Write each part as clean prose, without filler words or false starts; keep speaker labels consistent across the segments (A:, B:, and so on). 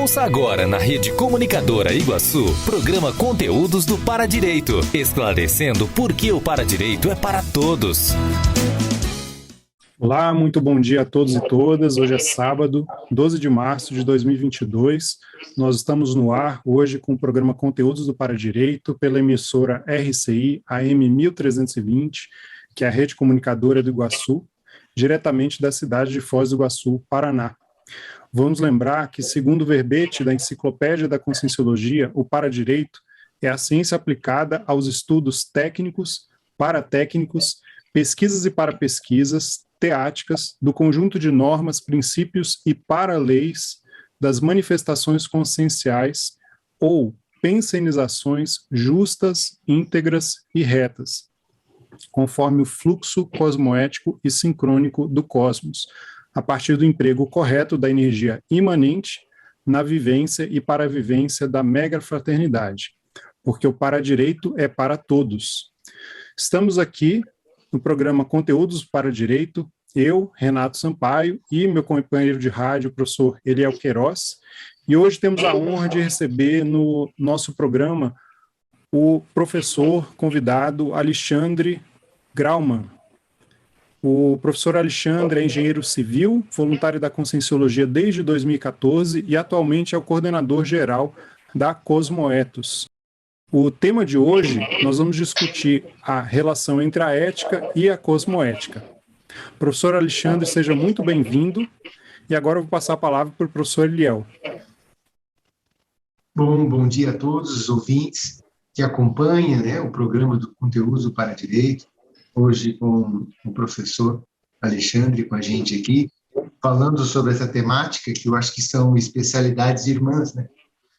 A: Ouça agora na Rede Comunicadora Iguaçu, programa Conteúdos do Paradireito, esclarecendo por que o Paradireito é para todos.
B: Olá, muito bom dia a todos e todas. Hoje é sábado, 12 de março de 2022. Nós estamos no ar hoje com o programa Conteúdos do Paradireito pela emissora RCI AM 1320, que é a Rede Comunicadora do Iguaçu, diretamente da cidade de Foz do Iguaçu, Paraná. Vamos lembrar que, segundo o verbete da Enciclopédia da Conscienciologia, o Paradireito é a ciência aplicada aos estudos técnicos, paratécnicos, pesquisas e parapesquisas, teáticas, do conjunto de normas, princípios e para-leis das manifestações conscienciais ou pensenizações justas, íntegras e retas, conforme o fluxo cosmoético e sincrônico do cosmos, a partir do emprego correto da energia imanente na vivência e para a vivência da mega-fraternidade, porque o Paradireito é para todos. Estamos aqui no programa Conteúdos para Direito, eu, Renato Sampaio, e meu companheiro de rádio, o professor Eliel Queiroz, e hoje temos a honra de receber no nosso programa o professor convidado Alexandre Grauman. O professor Alexandre é engenheiro civil, voluntário da Conscienciologia desde 2014 e atualmente é o coordenador geral da Cosmoethos. O tema de hoje, nós vamos discutir a relação entre a ética e a cosmoética. Professor Alexandre, seja muito bem-vindo. E agora eu vou passar a palavra para o professor Eliel.
C: Bom dia a todos os ouvintes que acompanham, o programa do Conteúdo para Direito. Hoje com o professor Alexandre com a gente aqui, falando sobre essa temática, que eu acho que são especialidades irmãs,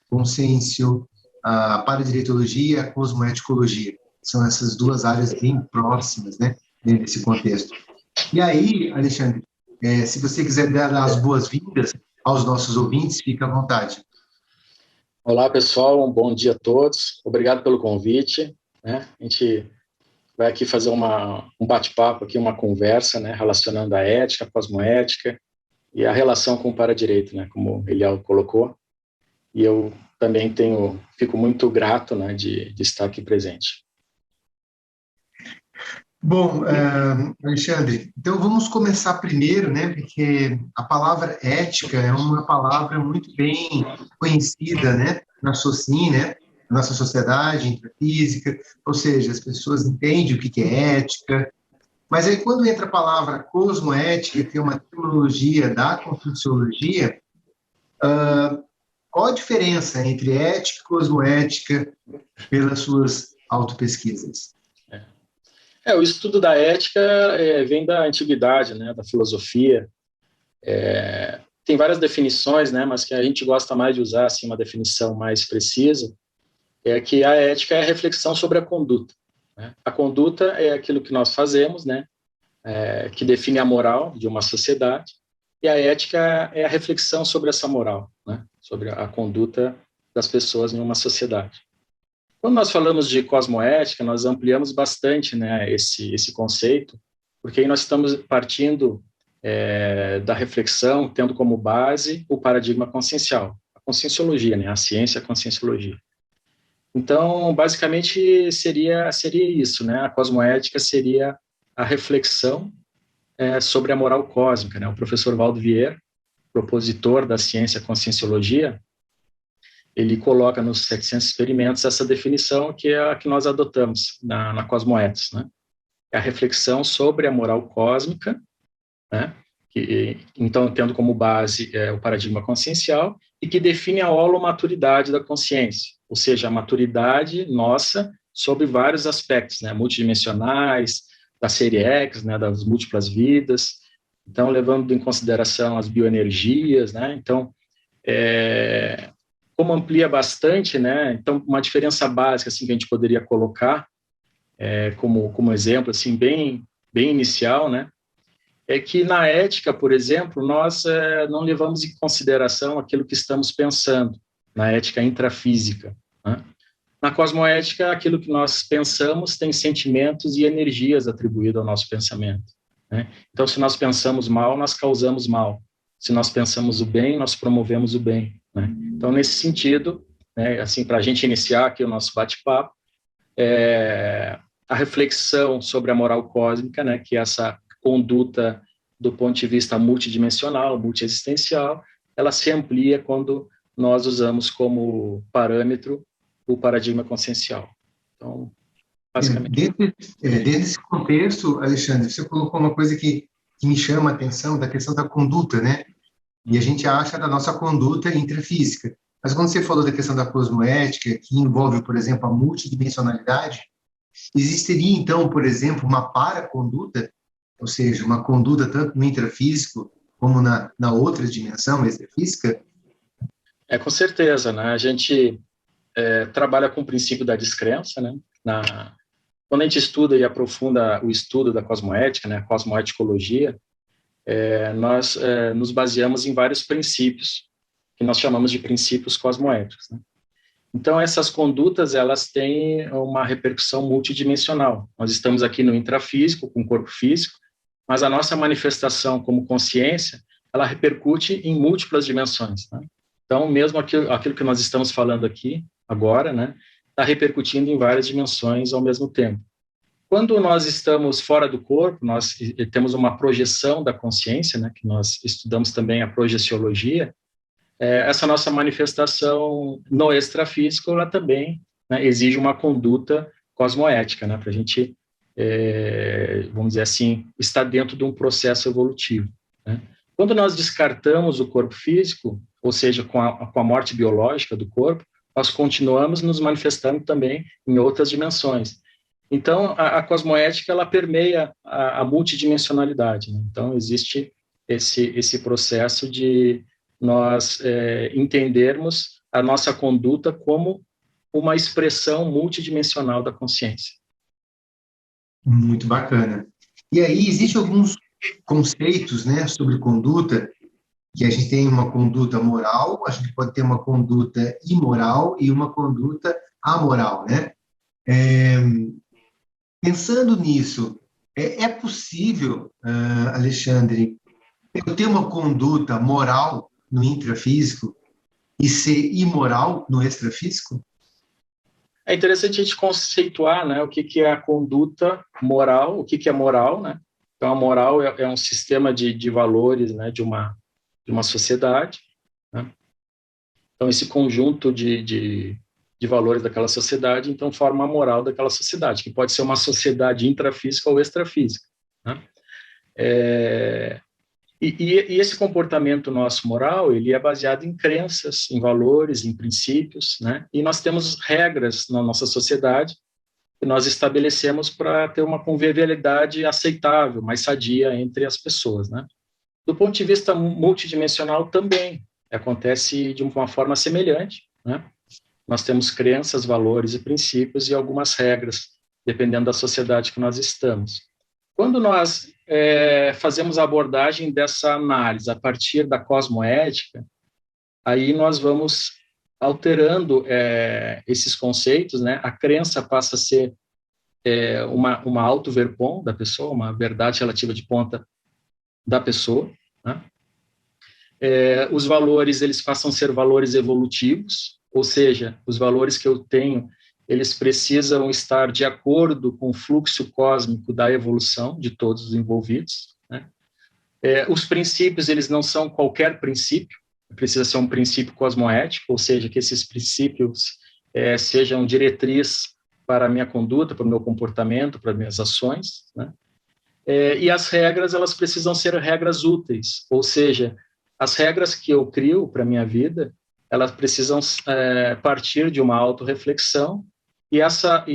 C: Consciência, a paradireitologia e a cosmoeticologia. São essas duas áreas bem próximas, nesse contexto. E aí, Alexandre, se você quiser dar as boas-vindas aos nossos ouvintes, fique à vontade.
D: Olá, pessoal, um bom dia a todos. Obrigado pelo convite. A gente vai aqui fazer um bate-papo, aqui, uma conversa, relacionando a ética, a cosmoética e a relação com o paradireito, como o Eliel colocou. E eu também fico muito grato, de estar aqui presente.
C: Bom, Alexandre, então vamos começar primeiro, porque a palavra ética é uma palavra muito bem conhecida, na SOCIM, nossa sociedade intrafísica, ou seja, as pessoas entendem o que é ética, mas aí quando entra a palavra cosmoética, que é uma terminologia da Conscienciologia, qual a diferença entre ética e cosmoética pelas suas autopesquisas?
D: O estudo da ética vem da antiguidade, da filosofia. Tem várias definições, mas que a gente gosta mais de usar, assim, uma definição mais precisa, é que a ética é a reflexão sobre a conduta. A conduta é aquilo que nós fazemos, que define a moral de uma sociedade, e a ética é a reflexão sobre essa moral, sobre a conduta das pessoas em uma sociedade. Quando nós falamos de cosmoética, nós ampliamos bastante, esse conceito, porque aí nós estamos partindo da reflexão, tendo como base o paradigma consciencial, a conscienciologia, a ciência a conscienciologia. Então, basicamente, seria isso, a cosmoética seria a reflexão sobre a moral cósmica, O professor Valdo Vieira, propositor da ciência a conscienciologia, ele coloca nos 700 experimentos essa definição que é a que nós adotamos na Cosmoethos, É a reflexão sobre a moral cósmica, então, tendo como base o paradigma consciencial e que define a holomaturidade da consciência, ou seja, a maturidade nossa sobre vários aspectos, multidimensionais, da série X, das múltiplas vidas, então, levando em consideração as bioenergias, Então, como amplia bastante, então, uma diferença básica, assim, que a gente poderia colocar como exemplo, assim, bem inicial, é que na ética, por exemplo, nós não levamos em consideração aquilo que estamos pensando, na ética intrafísica. Na cosmoética, aquilo que nós pensamos tem sentimentos e energias atribuídos ao nosso pensamento. Então, se nós pensamos mal, nós causamos mal. Se nós pensamos o bem, nós promovemos o bem. né? Então, nesse sentido, né, assim, para a gente iniciar aqui o nosso bate-papo, a reflexão sobre a moral cósmica, né, que é essa conduta do ponto de vista multidimensional, multiexistencial, ela se amplia quando nós usamos como parâmetro o paradigma consciencial. Então, basicamente.
C: Dentro desse contexto, Alexandre, você colocou uma coisa que me chama a atenção, da questão da conduta, né? E a gente acha da nossa conduta intrafísica. Mas quando você falou da questão da cosmoética, que envolve, por exemplo, a multidimensionalidade, existiria, então, por exemplo, uma paraconduta, ou seja, uma conduta tanto no intrafísico como na outra dimensão extrafísica?
D: Com certeza, né? A gente trabalha com o princípio da descrença, né? Quando a gente estuda e aprofunda o estudo da cosmoética, né, a cosmoeticologia, nós nos baseamos em vários princípios, que nós chamamos de princípios cosmoéticos, né? Então, essas condutas, elas têm uma repercussão multidimensional. Nós estamos aqui no intrafísico, com o corpo físico, mas a nossa manifestação como consciência, ela repercute em múltiplas dimensões, né? Então, mesmo aquilo que nós estamos falando aqui, agora, né, está repercutindo em várias dimensões ao mesmo tempo. Quando nós estamos fora do corpo, nós temos uma projeção da consciência, né, que nós estudamos também a projeciologia, essa nossa manifestação no extrafísico, ela também, né, exige uma conduta cosmoética, né, para a gente, vamos dizer assim, estar dentro de um processo evolutivo, né. Quando nós descartamos o corpo físico, ou seja, com a morte biológica do corpo, nós continuamos nos manifestando também em outras dimensões. Então, a cosmoética, ela permeia a multidimensionalidade, né? Então, existe esse processo de nós entendermos a nossa conduta como uma expressão multidimensional da consciência.
C: Muito bacana. E aí, existem alguns conceitos, né, sobre conduta, que a gente tem uma conduta moral, a gente pode ter uma conduta imoral e uma conduta amoral, né? Pensando nisso, é possível, Alexandre, eu ter uma conduta moral no intrafísico e ser imoral no extrafísico?
D: É interessante a gente conceituar, né, o que é a conduta moral, o que é moral, né? Então, a moral é um sistema de valores, né, de uma sociedade, né? Então, esse conjunto de valores daquela sociedade, então, forma a moral daquela sociedade, que pode ser uma sociedade intrafísica ou extrafísica, né? E esse comportamento nosso moral, ele é baseado em crenças, em valores, em princípios, né? E nós temos regras na nossa sociedade que nós estabelecemos para ter uma convivialidade aceitável, mais sadia entre as pessoas, né? Do ponto de vista multidimensional também acontece de uma forma semelhante, né? Nós temos crenças, valores e princípios e algumas regras, dependendo da sociedade que nós estamos. Quando nós fazemos a abordagem dessa análise a partir da cosmoética, aí nós vamos alterando esses conceitos, né? A crença passa a ser uma auto-verpom da pessoa, uma verdade relativa de ponta da pessoa, né? Os valores, eles passam a ser valores evolutivos, ou seja, os valores que eu tenho, eles precisam estar de acordo com o fluxo cósmico da evolução de todos os envolvidos, né? Os princípios, eles não são qualquer princípio, precisa ser um princípio cosmoético, ou seja, que esses princípios sejam diretriz para a minha conduta, para o meu comportamento, para as minhas ações, né? E as regras, elas precisam ser regras úteis, ou seja, as regras que eu crio para a minha vida, elas precisam partir de uma autorreflexão, e essas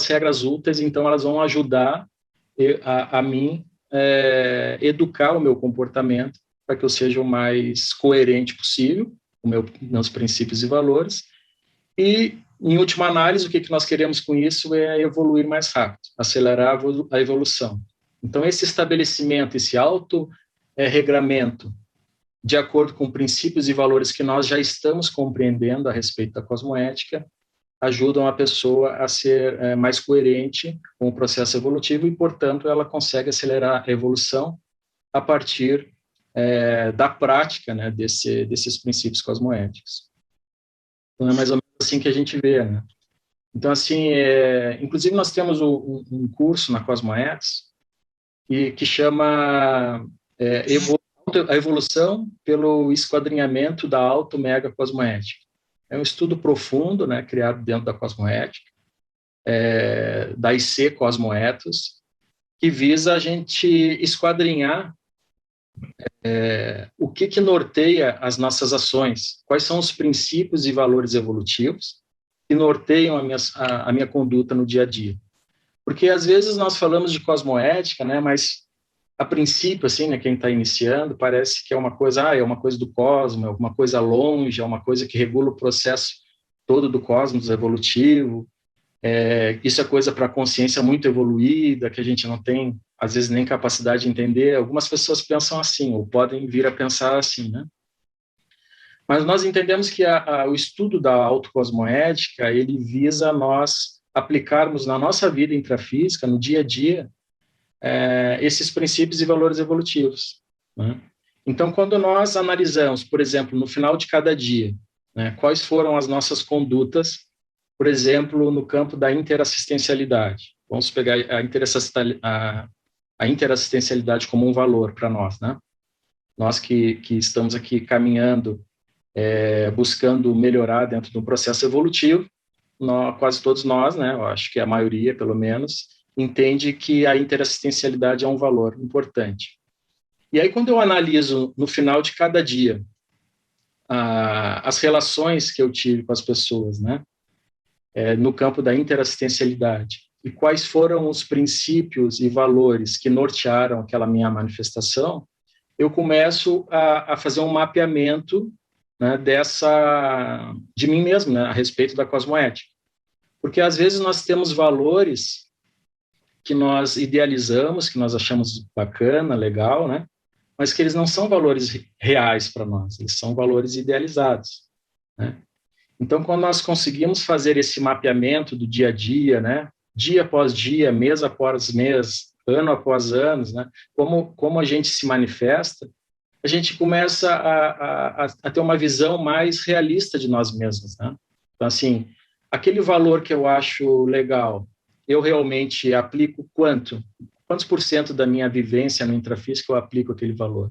D: regras úteis, então, elas vão ajudar a mim educar o meu comportamento para que eu seja o mais coerente possível com meus princípios e valores. E, em última análise, o que nós queremos com isso é evoluir mais rápido, acelerar a evolução. Então, esse estabelecimento, esse auto-regramento, de acordo com princípios e valores que nós já estamos compreendendo a respeito da cosmoética, ajudam a pessoa a ser mais coerente com o processo evolutivo e, portanto, ela consegue acelerar a evolução a partir da prática, né, desses princípios cosmoéticos. Então, é mais ou menos assim que a gente vê, né? Então, assim, inclusive nós temos um curso na Cosmoethics que chama a evolução pelo esquadrinhamento da auto-mega cosmoética. É um estudo profundo, né, criado dentro da Cosmoética, da IC Cosmoethos, que visa a gente esquadrinhar o que norteia as nossas ações, quais são os princípios e valores evolutivos que norteiam a minha conduta no dia a dia. Porque, às vezes, nós falamos de cosmoética, né, mas, a princípio, assim, né, quem está iniciando, parece que é uma coisa do cosmos, é uma coisa longe, é uma coisa que regula o processo todo do cosmos evolutivo. Isso é coisa para a consciência muito evoluída, que a gente não tem, às vezes, nem capacidade de entender. Algumas pessoas pensam assim, ou podem vir a pensar assim, né? Mas nós entendemos que o estudo da autocosmoética, ele visa nós aplicarmos na nossa vida intrafísica, no dia a dia, esses princípios e valores evolutivos, né? Então, quando nós analisamos, por exemplo, no final de cada dia, né, quais foram as nossas condutas, por exemplo, no campo da interassistencialidade. Vamos pegar a interassistencialidade como um valor para nós, né? Nós que estamos aqui caminhando, buscando melhorar dentro de um processo evolutivo, quase todos nós, né, eu acho que a maioria, pelo menos, entende que a interassistencialidade é um valor importante. E aí, quando eu analiso no final de cada dia as relações que eu tive com as pessoas, né, no campo da interassistencialidade, e quais foram os princípios e valores que nortearam aquela minha manifestação, eu começo a fazer um mapeamento, né, de mim mesmo, né, a respeito da cosmoética. Porque, às vezes, nós temos valores que nós idealizamos, que nós achamos bacana, legal, né, mas que eles não são valores reais para nós, eles são valores idealizados, né? Então, quando nós conseguimos fazer esse mapeamento do dia a dia, né, dia após dia, mês após mês, ano após ano, né, como a gente se manifesta, a gente começa a ter uma visão mais realista de nós mesmos, né? Então, assim, aquele valor que eu acho legal, eu realmente aplico quantos por cento da minha vivência no intrafísico eu aplico aquele valor?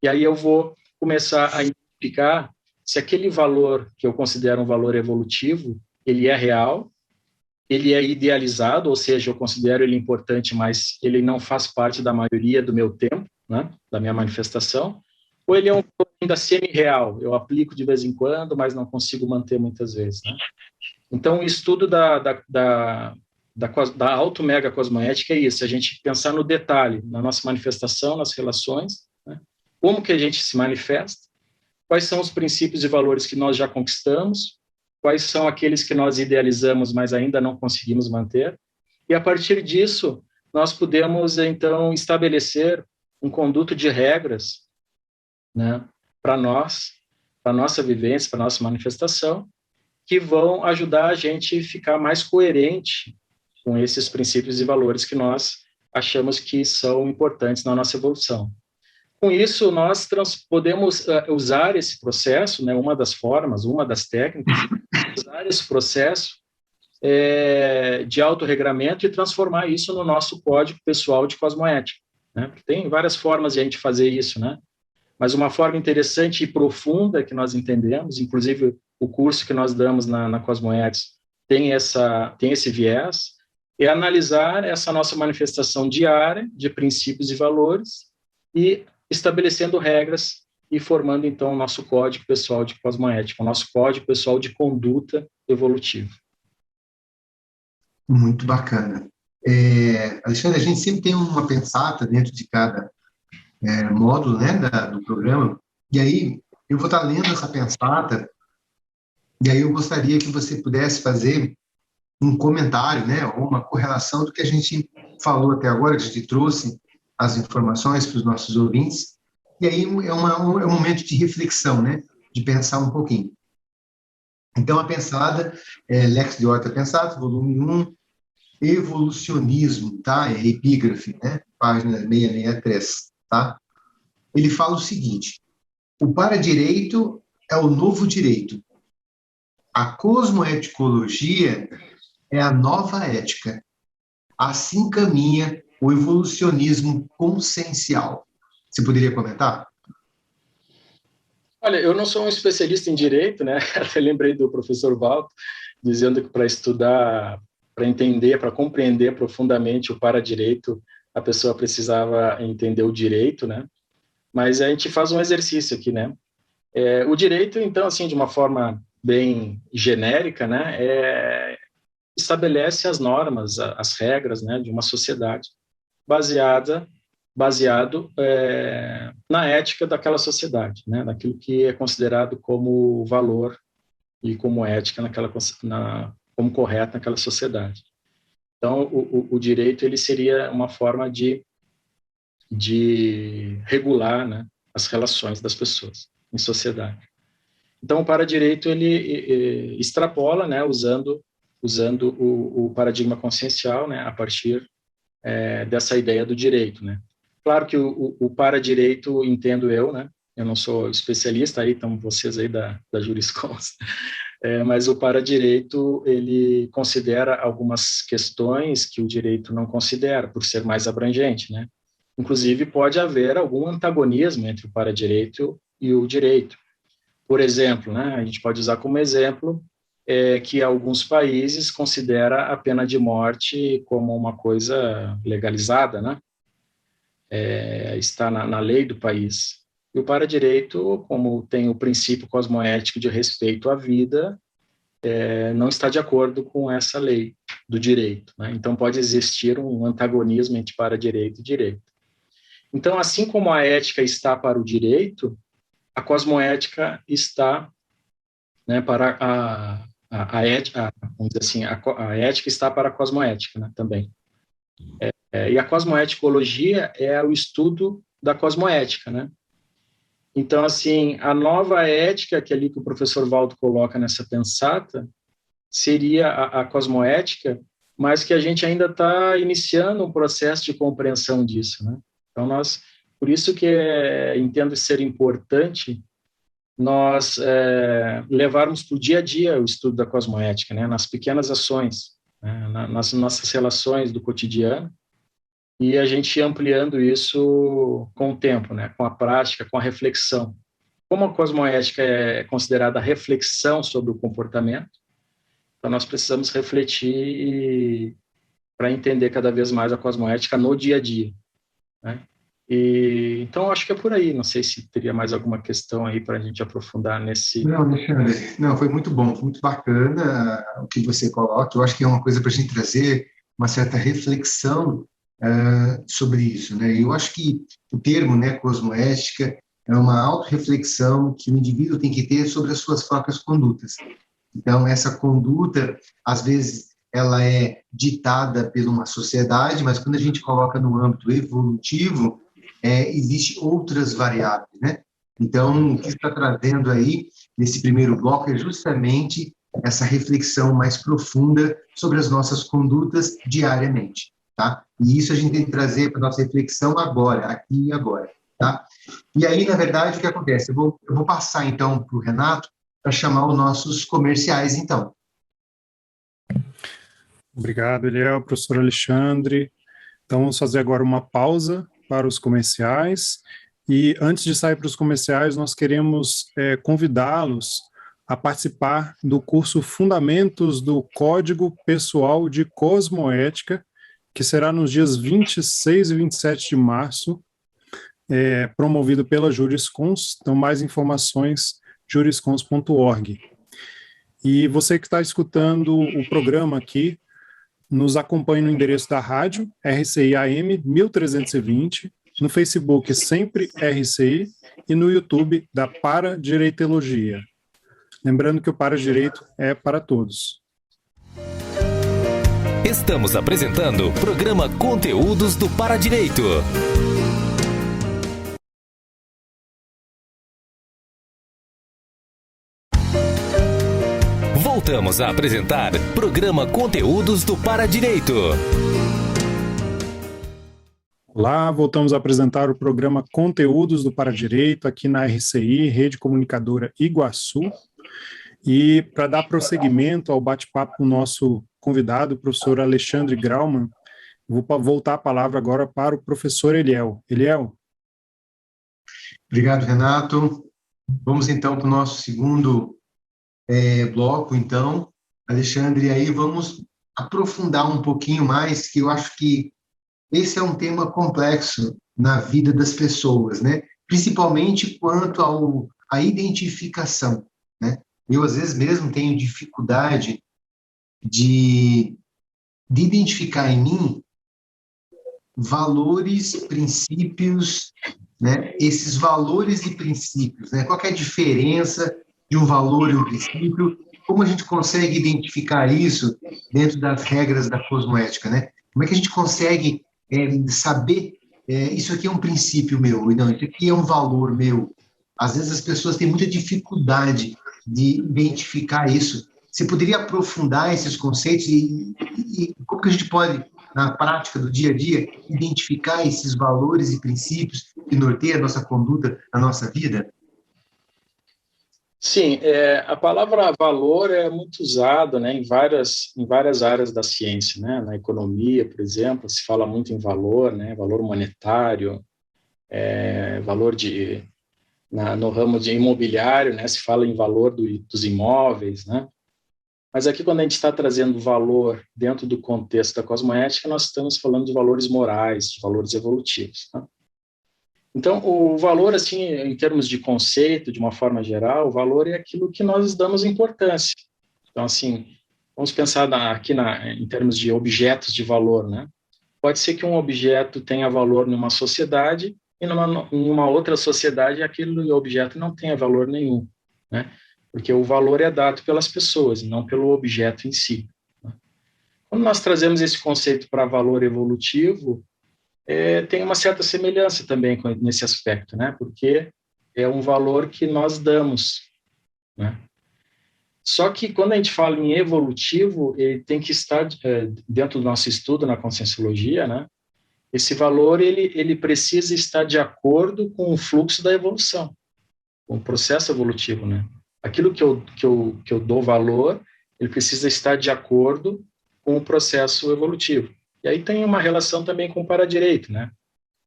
D: E aí eu vou começar a identificar se aquele valor que eu considero um valor evolutivo, ele é real, ele é idealizado, ou seja, eu considero ele importante, mas ele não faz parte da maioria do meu tempo, né, da minha manifestação, ou ele é um valor ainda semi-real, eu aplico de vez em quando, mas não consigo manter muitas vezes, né? Então, o estudo da auto-mega cosmoética é isso, a gente pensar no detalhe, na nossa manifestação, nas relações, né, como que a gente se manifesta, quais são os princípios e valores que nós já conquistamos, quais são aqueles que nós idealizamos, mas ainda não conseguimos manter, e a partir disso, nós podemos, então, estabelecer um conduto de regras, né, para nós, para a nossa vivência, para a nossa manifestação, que vão ajudar a gente a ficar mais coerente com esses princípios e valores que nós achamos que são importantes na nossa evolução. Com isso, nós podemos usar esse processo, né, uma das formas, uma das técnicas, usar esse processo de autorregramento e transformar isso no nosso código pessoal de cosmoética, né? Porque tem várias formas de a gente fazer isso, né? Mas uma forma interessante e profunda que nós entendemos, inclusive o curso que nós damos na Cosmoética tem esse viés, é analisar essa nossa manifestação diária de princípios e valores e estabelecendo regras e formando, então, o nosso código pessoal de cosmoética, o nosso código pessoal de conduta evolutiva.
C: Muito bacana. Alexandre, a gente sempre tem uma pensata dentro de cada módulo, né, do programa, e aí eu vou estar lendo essa pensata, e aí eu gostaria que você pudesse fazer um comentário, né, ou uma correlação do que a gente falou até agora, que a gente trouxe as informações para os nossos ouvintes, e aí é um momento de reflexão, né, de pensar um pouquinho. Então, a pensada é Lex de Horta Pensata, volume 1, Evolucionismo, tá? É epígrafe, né? Página 663, tá? ele fala o seguinte: o para-direito é o novo direito. A cosmoeticologia é a nova ética. Assim caminha o evolucionismo consciencial. Você poderia comentar?
D: Olha, eu não sou um especialista em direito, né? Até lembrei do professor Walter dizendo que para estudar, para entender, para compreender profundamente o para-direito, a pessoa precisava entender o direito, né? Mas a gente faz um exercício aqui, né? O direito, então, assim, de uma forma bem genérica, né? Estabelece as normas, as regras, né, de uma sociedade baseado na ética daquela sociedade, né, naquilo que é considerado como valor e como ética como correto naquela sociedade. Então, o direito ele seria uma forma de regular, né, as relações das pessoas em sociedade. Então, o para-direito ele extrapola, né, usando o paradigma consciencial, né, a partir dessa ideia do direito, né. Claro que o para-direito, entendo eu, né, eu não sou especialista, aí estão vocês aí da jurisprudência, mas o para-direito, ele considera algumas questões que o direito não considera, por ser mais abrangente, né. Inclusive, pode haver algum antagonismo entre o para-direito e o direito. Por exemplo, né, a gente pode usar como exemplo que alguns países consideram a pena de morte como uma coisa legalizada, né? Está na lei do país. E o para-direito, como tem o princípio cosmoético de respeito à vida, não está de acordo com essa lei do direito, né? Então, pode existir um antagonismo entre para-direito e direito. Então, assim como a ética está para o direito, a cosmoética está, né, para a ética, vamos dizer assim, a ética está para a cosmoética, né, também. E a cosmoeticologia é o estudo da cosmoética, né? Então, assim, a nova ética, que ali que o professor Valdo coloca nessa pensata, seria a cosmoética, mas que a gente ainda está iniciando um processo de compreensão disso, né? Então, por isso que entendo ser importante nós levarmos para o dia a dia o estudo da cosmoética, né, nas pequenas ações, né, nas nossas relações do cotidiano, e a gente ampliando isso com o tempo, né, com a prática, com a reflexão. Como a cosmoética é considerada a reflexão sobre o comportamento, então nós precisamos refletir para entender cada vez mais a cosmoética no dia a dia, né? Então, acho que é por aí. Não sei se teria mais alguma questão aí para a gente aprofundar nesse...
C: Não, Alexandre, não, foi muito bom, foi muito bacana o que você coloca. Eu acho que é uma coisa para a gente trazer uma certa reflexão sobre isso, né? Eu acho que o termo, né, cosmoética, é uma autorreflexão que o indivíduo tem que ter sobre as suas próprias condutas. Então, essa conduta, às vezes, ela é ditada por uma sociedade, mas quando a gente coloca no âmbito evolutivo, existem outras variáveis, né? Então, o que está trazendo aí, nesse primeiro bloco, é justamente essa reflexão mais profunda sobre as nossas condutas diariamente, tá? E isso a gente tem que trazer para a nossa reflexão agora, aqui e agora, tá? E aí, na verdade, o que acontece? Eu vou passar, então, para o Renato, para chamar os nossos comerciais, então.
B: Obrigado, Eliel, professor Alexandre. Então, vamos fazer agora uma pausa para os comerciais. E antes de sair para os comerciais, nós queremos convidá-los a participar do curso Fundamentos do Código Pessoal de Cosmoética, que será nos dias 26 e 27 de março, promovido pela Juriscons. Então, mais informações, juriscons.org. E você que está escutando o programa aqui, nos acompanhe no endereço da rádio, RCI AM 1320, no Facebook Sempre RCI e no YouTube da Paradireitologia. Lembrando que o Paradireito é para todos.
A: Estamos apresentando o programa Conteúdos do Paradireito. Voltamos a apresentar programa Conteúdos do Paradireito.
B: Olá, voltamos a apresentar o programa Conteúdos do Paradireito aqui na RCI, Rede Comunicadora Iguaçu. E para dar prosseguimento ao bate-papo com o nosso convidado, o professor Alexandre Grauman, vou voltar a palavra agora para o professor Eliel. Eliel.
C: Obrigado, Renato. Vamos então para o nosso segundo bloco, então. Alexandre, aí vamos aprofundar um pouquinho mais, que eu acho que esse é um tema complexo na vida das pessoas, né? Principalmente quanto à identificação, né? Eu, às vezes, mesmo tenho dificuldade de identificar em mim valores, princípios, né? Esses valores e princípios, né? Qual que é a diferença de um valor e um princípio? Como a gente consegue identificar isso dentro das regras da cosmoética, né? Como é que a gente consegue saber isso aqui é um princípio meu, não, isso aqui é um valor meu? Às vezes as pessoas têm muita dificuldade de identificar isso. Você poderia aprofundar esses conceitos e como que a gente pode, na prática do dia a dia, identificar esses valores e princípios que norteiam a nossa conduta, a nossa vida?
D: Sim, a palavra valor é muito usada, né, em várias áreas da ciência, né? Na economia, por exemplo, se fala muito em valor, né, valor monetário, valor no ramo de imobiliário, né, se fala em valor dos imóveis, né? Mas aqui, quando a gente está trazendo valor dentro do contexto da cosmoética, nós estamos falando de valores morais, de valores evolutivos, né? Então, o valor, assim, em termos de conceito, de uma forma geral, o valor é aquilo que nós damos importância. Então, assim, vamos pensar em termos de objetos de valor, né? Pode ser que um objeto tenha valor numa sociedade e numa outra sociedade aquele objeto não tenha valor nenhum, né? Porque o valor é dado pelas pessoas, não pelo objeto em si, né? Quando nós trazemos esse conceito para valor evolutivo, tem uma certa semelhança também nesse aspecto, né? Porque é um valor que nós damos, né? Só que quando a gente fala em evolutivo, ele tem que estar dentro do nosso estudo na conscienciologia, né? Esse valor ele precisa estar de acordo com o fluxo da evolução, com o processo evolutivo, né? Aquilo que eu dou valor, ele precisa estar de acordo com o processo evolutivo. E aí tem uma relação também com o paradireito, né?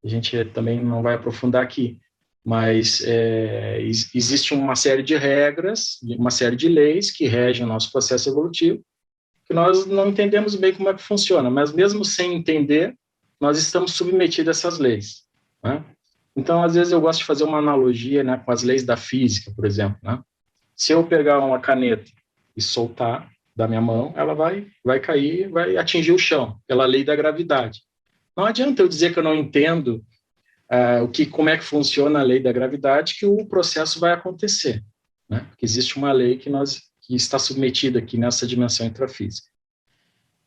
D: A gente também não vai aprofundar aqui, mas existe uma série de regras, uma série de leis que regem o nosso processo evolutivo, que nós não entendemos bem como é que funciona, mas mesmo sem entender, nós estamos submetidos a essas leis, né? Então, às vezes eu gosto de fazer uma analogia, né, com as leis da física, por exemplo, né? Se eu pegar uma caneta e soltar da minha mão, ela vai cair, vai atingir o chão, pela lei da gravidade. Não adianta eu dizer que eu não entendo como é que funciona a lei da gravidade, que o processo vai acontecer, né? Porque existe uma lei que está submetida aqui nessa dimensão intrafísica.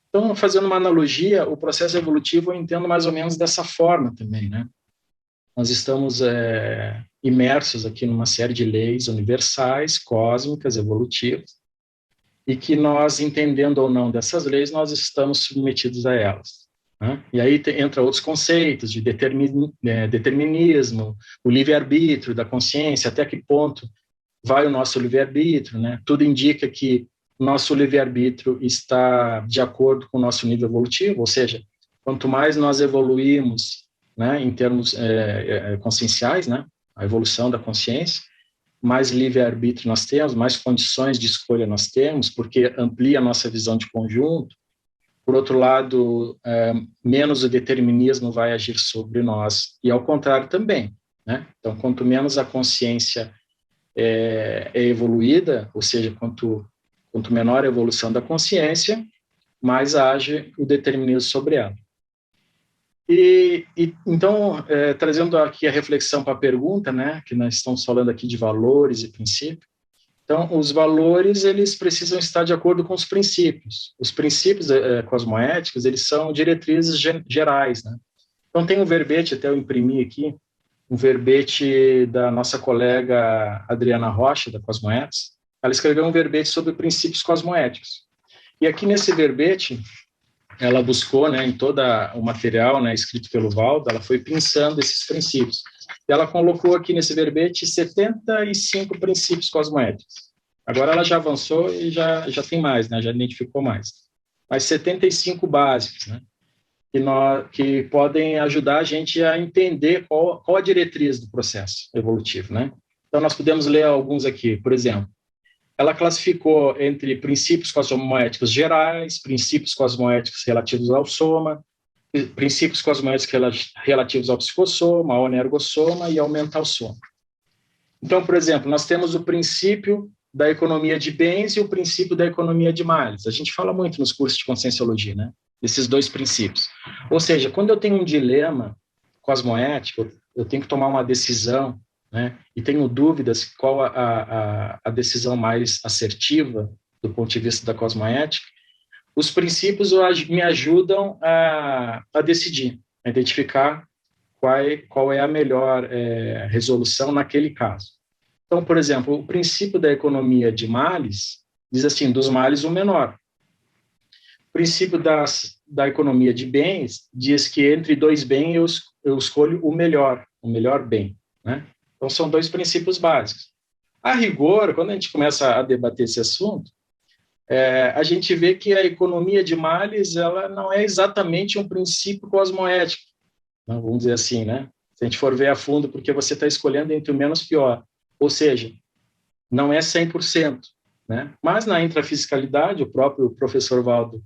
D: Então, fazendo uma analogia, o processo evolutivo eu entendo mais ou menos dessa forma também, né? Nós estamos imersos aqui numa série de leis universais, cósmicas, evolutivas, e que nós, entendendo ou não dessas leis, nós estamos submetidos a elas, né? E aí entra outros conceitos de determinismo, o livre-arbítrio da consciência, até que ponto vai o nosso livre-arbítrio, né? Tudo indica que o nosso livre-arbítrio está de acordo com o nosso nível evolutivo, ou seja, quanto mais nós evoluímos, né, em termos conscienciais, né, a evolução da consciência, mais livre-arbítrio nós temos, mais condições de escolha nós temos, porque amplia a nossa visão de conjunto. Por outro lado, menos o determinismo vai agir sobre nós, e ao contrário também, né? Então, quanto menos a consciência é evoluída, ou seja, quanto menor a evolução da consciência, mais age o determinismo sobre ela. Então, trazendo aqui a reflexão para a pergunta, né, que nós estamos falando aqui de valores e princípios. Então, os valores, eles precisam estar de acordo com os princípios. Os princípios cosmoéticos, eles são diretrizes gerais, né? Então, tem um verbete, até eu imprimi aqui, um verbete da nossa colega Adriana Rocha, da Cosmoética. Ela escreveu um verbete sobre princípios cosmoéticos. E aqui nesse verbete, ela buscou, né, em todo o material, né, escrito pelo Valdo, ela foi pensando esses princípios. Ela colocou aqui nesse verbete 75 princípios cosmoéticos. Agora ela já avançou e já tem mais, né, já identificou mais. Mas 75 básicos, né, que podem ajudar a gente a entender qual a diretriz do processo evolutivo, né? Então, nós podemos ler alguns aqui. Por exemplo, ela classificou entre princípios cosmoéticos gerais, princípios cosmoéticos relativos ao soma, princípios cosmoéticos relativos ao psicossoma, ao energossoma e ao mental soma. Então, por exemplo, nós temos o princípio da economia de bens e o princípio da economia de males. A gente fala muito nos cursos de conscienciologia, né? Esses dois princípios. Ou seja, quando eu tenho um dilema cosmoético, eu tenho que tomar uma decisão, né? E tenho dúvidas qual a decisão mais assertiva do ponto de vista da cosmoética, os princípios me ajudam a decidir, a identificar qual é a melhor resolução naquele caso. Então, por exemplo, o princípio da economia de males diz assim, dos males o menor. O princípio da economia de bens diz que entre dois bens eu escolho o melhor bem, né? Então, são dois princípios básicos. A rigor, quando a gente começa a debater esse assunto, a gente vê que a economia de males ela não é exatamente um princípio cosmoético, né? Vamos dizer assim, né? Se a gente for ver a fundo, porque você está escolhendo entre o menos pior. Ou seja, não é 100%, né? Mas na intrafiscalidade, o próprio professor Valdo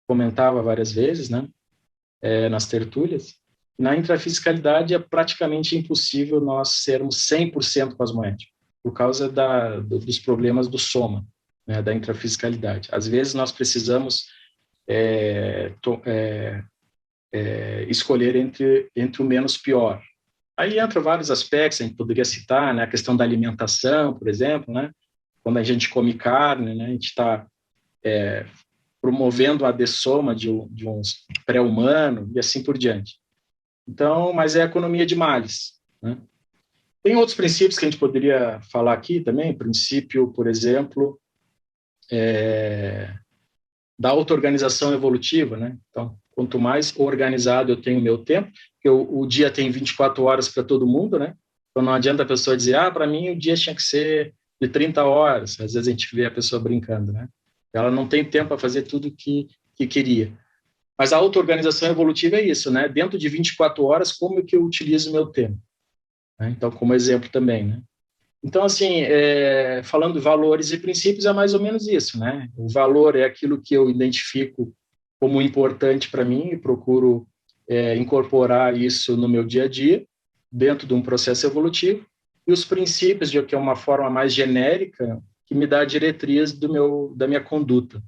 D: comentava várias vezes, né, nas tertúlias, na intrafiscalidade é praticamente impossível nós sermos 100% cosmoéticos, por causa dos problemas do soma, né, da intrafiscalidade. Às vezes nós precisamos escolher entre o menos pior. Aí entra vários aspectos, a gente poderia citar, né, a questão da alimentação, por exemplo, né, quando a gente come carne, né, a gente está promovendo a dessoma de um pré-humano e assim por diante. Então, mas é a economia de males, né? Tem outros princípios que a gente poderia falar aqui também, princípio, por exemplo, da auto-organização evolutiva, né? Então, quanto mais organizado eu tenho o meu tempo, porque o dia tem 24 horas para todo mundo, né? Então, não adianta a pessoa dizer, para mim o dia tinha que ser de 30 horas. Às vezes a gente vê a pessoa brincando, né? Ela não tem tempo para fazer tudo que queria. Mas a auto-organização evolutiva é isso, né? Dentro de 24 horas, como é que eu utilizo o meu tempo? Né? Então, como exemplo também, né? Então, assim, falando de valores e princípios, é mais ou menos isso, né? O valor é aquilo que eu identifico como importante para mim e procuro incorporar isso no meu dia a dia, dentro de um processo evolutivo. E os princípios, de que é uma forma mais genérica, que me dá a diretriz da minha conduta.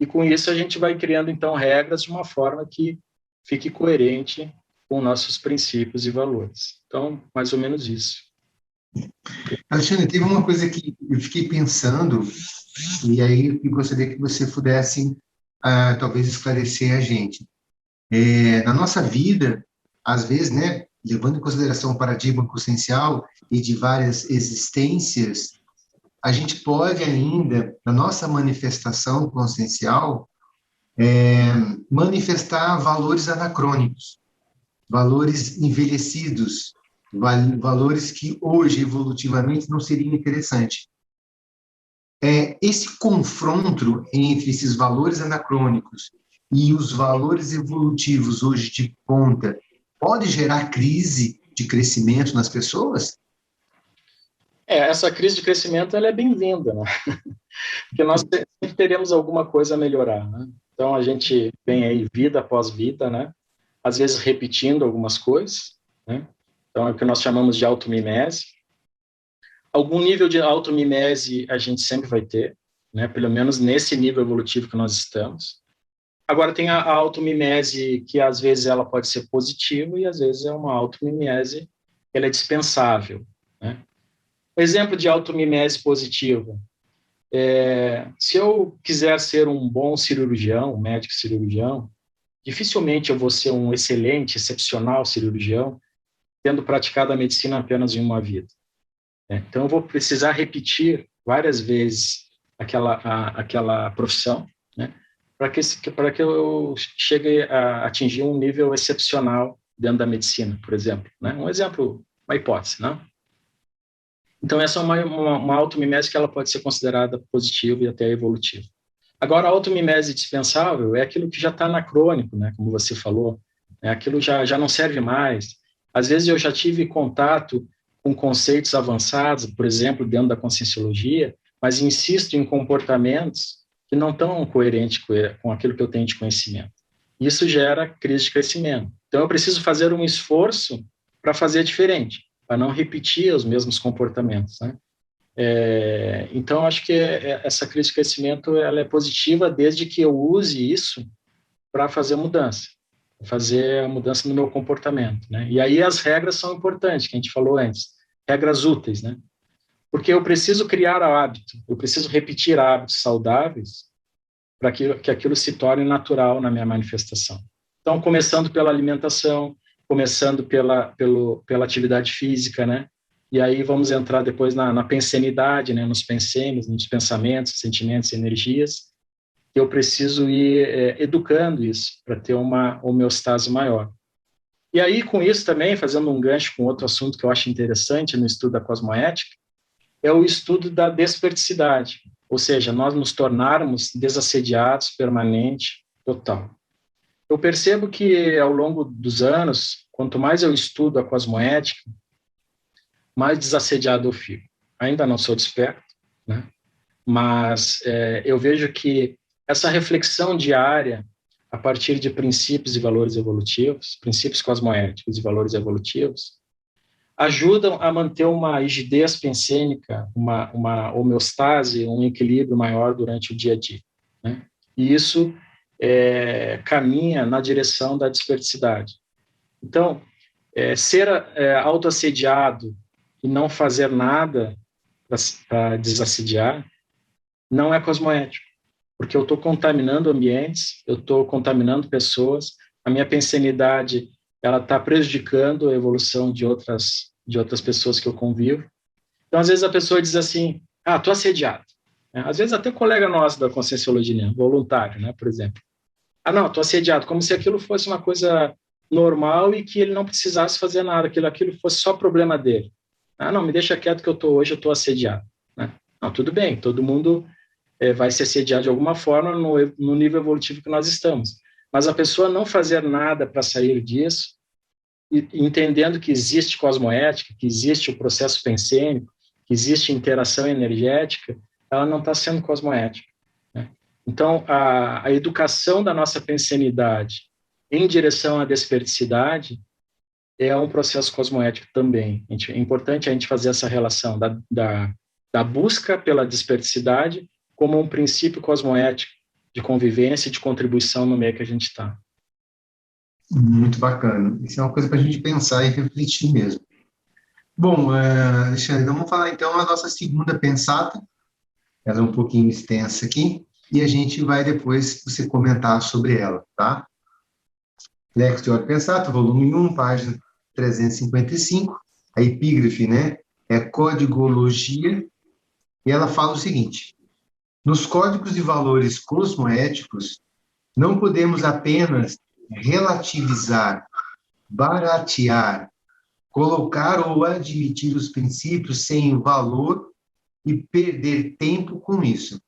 D: E com isso a gente vai criando, então, regras de uma forma que fique coerente com nossos princípios e valores. Então, mais ou menos isso.
C: Alexandre, teve uma coisa que eu fiquei pensando, e aí eu gostaria que você pudesse, talvez, esclarecer a gente. Na nossa vida, às vezes, né, levando em consideração o paradigma consciencial e de várias existências, a gente pode ainda, na nossa manifestação consciencial, manifestar valores anacrônicos, valores envelhecidos, valores que hoje, evolutivamente, não seriam interessantes. Esse confronto entre esses valores anacrônicos e os valores evolutivos hoje de ponta pode gerar crise de crescimento nas pessoas?
D: Essa crise de crescimento ela é bem-vinda, né? Porque nós sempre teremos alguma coisa a melhorar, né? Então, a gente vem aí vida após vida, né? Às vezes repetindo algumas coisas, né? Então, é o que nós chamamos de automimese. Algum nível de automimese a gente sempre vai ter, né? Pelo menos nesse nível evolutivo que nós estamos. Agora, tem a automimese que, às vezes, ela pode ser positiva e, às vezes, é uma automimese que ela é dispensável, né? Um exemplo de automimese positiva. Se eu quiser ser um bom cirurgião, um médico cirurgião, dificilmente eu vou ser um excelente, excepcional cirurgião, tendo praticado a medicina apenas em uma vida. Então, eu vou precisar repetir várias vezes aquela profissão, né? para que eu chegue a atingir um nível excepcional dentro da medicina, por exemplo, né? Um exemplo, uma hipótese, né? Então, essa é uma automimese que ela pode ser considerada positiva e até evolutiva. Agora, a automimese dispensável é aquilo que já está anacrônico, né? Como você falou, né? Aquilo já não serve mais. Às vezes eu já tive contato com conceitos avançados, por exemplo, dentro da conscienciologia, mas insisto em comportamentos que não estão coerentes com aquilo que eu tenho de conhecimento. Isso gera crise de crescimento. Então, eu preciso fazer um esforço para fazer diferente, para não repetir os mesmos comportamentos, né? Então, acho que essa crise de crescimento ela é positiva desde que eu use isso para fazer mudança, fazer a mudança no meu comportamento, né? E aí as regras são importantes, que a gente falou antes, regras úteis, né? Porque eu preciso criar hábito, eu preciso repetir hábitos saudáveis para que aquilo se torne natural na minha manifestação. Então, começando pela alimentação, começando pela atividade física, né? E aí vamos entrar depois na pensenidade, né? Nos pensênios, nos pensamentos, sentimentos e energias. Eu preciso ir educando isso para ter uma homeostase maior. E aí, com isso também, fazendo um gancho com outro assunto que eu acho interessante no estudo da cosmoética, é o estudo da desperticidade, ou seja, nós nos tornarmos desassediados permanente, total. Eu percebo que, ao longo dos anos, quanto mais eu estudo a cosmoética, mais desassediado eu fico. Ainda não sou desperto, né? Mas eu vejo que essa reflexão diária, a partir de princípios e valores evolutivos, princípios cosmoéticos e valores evolutivos, ajudam a manter uma rigidez pensênica, uma homeostase, um equilíbrio maior durante o dia a dia, né? E isso caminha na direção da desperticidade. Então, ser autoassediado e não fazer nada para desassediar não é cosmoético, porque eu estou contaminando ambientes, eu estou contaminando pessoas, a minha pensenidade ela está prejudicando a evolução de outras pessoas que eu convivo. Então, às vezes a pessoa diz assim, estou assediado. Às vezes até colega nosso da conscienciologia, voluntário, né, por exemplo. Não, estou assediado, como se aquilo fosse uma coisa normal e que ele não precisasse fazer nada, aquilo fosse só problema dele. Não, me deixa quieto que hoje eu estou assediado, né? Não, tudo bem, todo mundo vai se assediar de alguma forma no nível evolutivo que nós estamos. Mas a pessoa não fazer nada para sair disso, entendendo que existe cosmoética, que existe o processo pensênico, que existe interação energética, ela não está sendo cosmoética, né? Então, a educação da nossa pensenidade em direção à desperticidade é um processo cosmoético também. É importante a gente fazer essa relação da busca pela desperticidade como um princípio cosmoético de convivência e de contribuição no meio que a gente está.
C: Muito bacana. Isso é uma coisa para a gente pensar e refletir mesmo. Bom, Alexandre, vamos falar então a nossa segunda pensata. Ela é um pouquinho extensa aqui e a gente vai depois você comentar sobre ela, tá? Lex de Ordem Pensata, volume 1, página 355. A epígrafe, né, é Codigologia e ela fala o seguinte: nos códigos de valores cosmoéticos, não podemos apenas relativizar, baratear, colocar ou admitir os princípios sem valor e perder tempo com isso.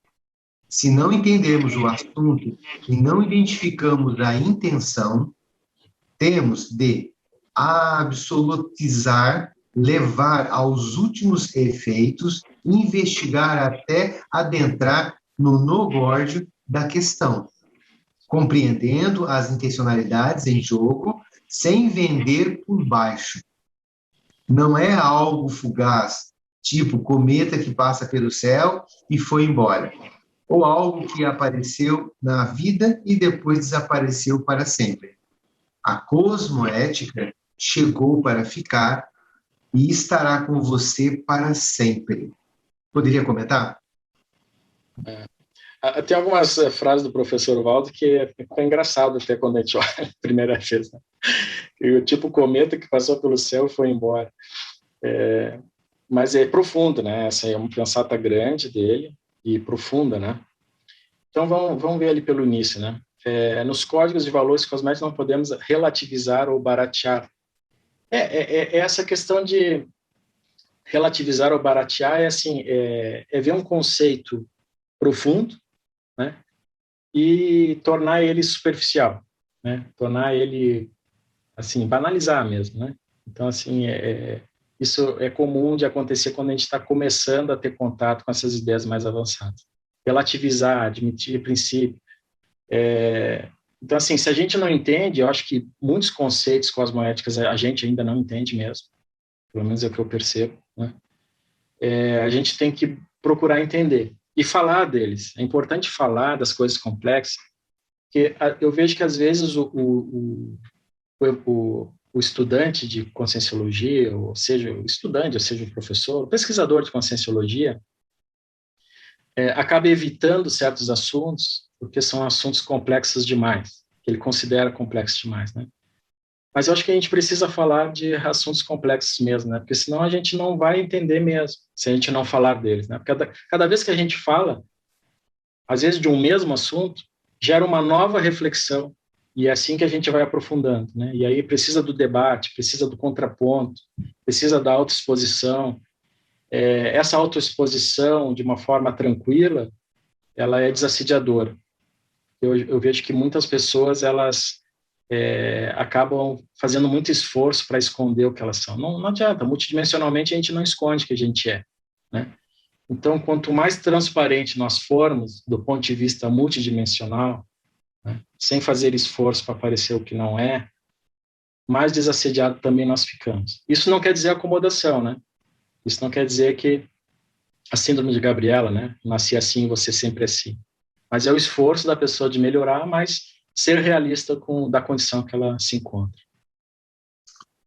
C: Se não entendermos o assunto e não identificamos a intenção, temos de absolutizar, levar aos últimos efeitos, investigar até adentrar no nogórdio da questão, compreendendo as intencionalidades em jogo, sem vender por baixo. Não é algo fugaz, tipo cometa que passa pelo céu e foi embora, ou algo que apareceu na vida e depois desapareceu para sempre. A cosmoética chegou para ficar e estará com você para sempre. Poderia comentar?
D: Tem algumas frases do professor Waldo que é engraçado até quando a gente olha a primeira vez, né? O tipo cometa que passou pelo céu e foi embora. Mas é profundo, né? Essa é uma pensata grande dele e profunda, né? Então, vamos ver ali pelo início, né? Nos códigos de valores cosméticos não podemos relativizar ou baratear. Essa questão de relativizar ou baratear assim, ver um conceito profundo, né? E tornar ele superficial, né? Tornar ele, assim, banalizar mesmo, né? Então, assim, isso é comum de acontecer quando a gente está começando a ter contato com essas ideias mais avançadas. Relativizar, admitir princípio. Então, assim, se a gente não entende, eu acho que muitos conceitos cosmoéticos a gente ainda não entende mesmo, pelo menos é o que eu percebo, né? A gente tem que procurar entender e falar deles. É importante falar das coisas complexas, porque eu vejo que, às vezes, o estudante de conscienciologia, ou seja, o estudante, ou seja, o professor, o pesquisador de conscienciologia, acaba evitando certos assuntos, porque são assuntos complexos demais, que ele considera complexos demais, né? Mas eu acho que a gente precisa falar de assuntos complexos mesmo, né? Porque senão a gente não vai entender mesmo, se a gente não falar deles, né? Porque cada vez que a gente fala, às vezes de um mesmo assunto, gera uma nova reflexão, e é assim que a gente vai aprofundando, né? E aí precisa do debate, precisa do contraponto, precisa da autoexposição. Essa autoexposição, de uma forma tranquila, ela é desassediadora. Eu vejo que muitas pessoas, elas acabam fazendo muito esforço para esconder o que elas são. Não adianta, multidimensionalmente a gente não esconde o que a gente é, né? Então, quanto mais transparente nós formos, do ponto de vista multidimensional, né, sem fazer esforço para parecer o que não é, mais desassediado também nós ficamos. Isso não quer dizer acomodação, né? Isso não quer dizer que a síndrome de Gabriela, né? Nasci assim, você sempre assim. Mas é o esforço da pessoa de melhorar, mas ser realista da condição que ela se encontra.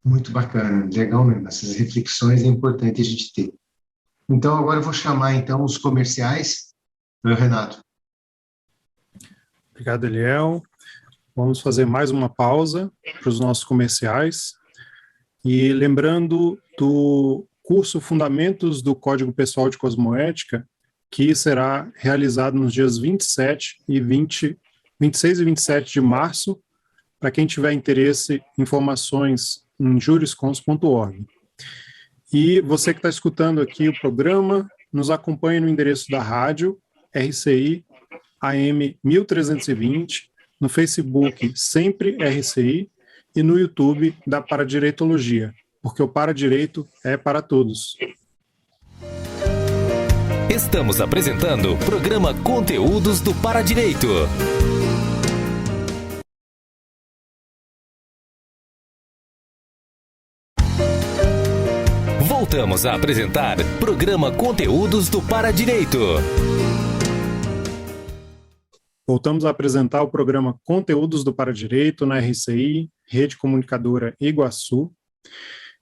C: Muito bacana, legal mesmo. Essas reflexões é importante a gente ter. Então, agora eu vou chamar, então, os comerciais. Renato.
B: Obrigado, Eliel. Vamos fazer mais uma pausa para os nossos comerciais. E lembrando do curso Fundamentos do Código Pessoal de Cosmoética, que será realizado nos dias 26 e 27 de março, para quem tiver interesse, informações em juriscons.org. E você que está escutando aqui o programa, nos acompanhe no endereço da rádio, RCI AM 1320, no Facebook Sempre RCI e no YouTube da Paradireitologia, porque o Paradireito é para todos.
A: Estamos apresentando o programa Conteúdos do Paradireito. Voltamos a apresentar programa Conteúdos do Paradireito.
B: Voltamos a apresentar o programa Conteúdos do Paradireito na RCI, Rede Comunicadora Iguaçu.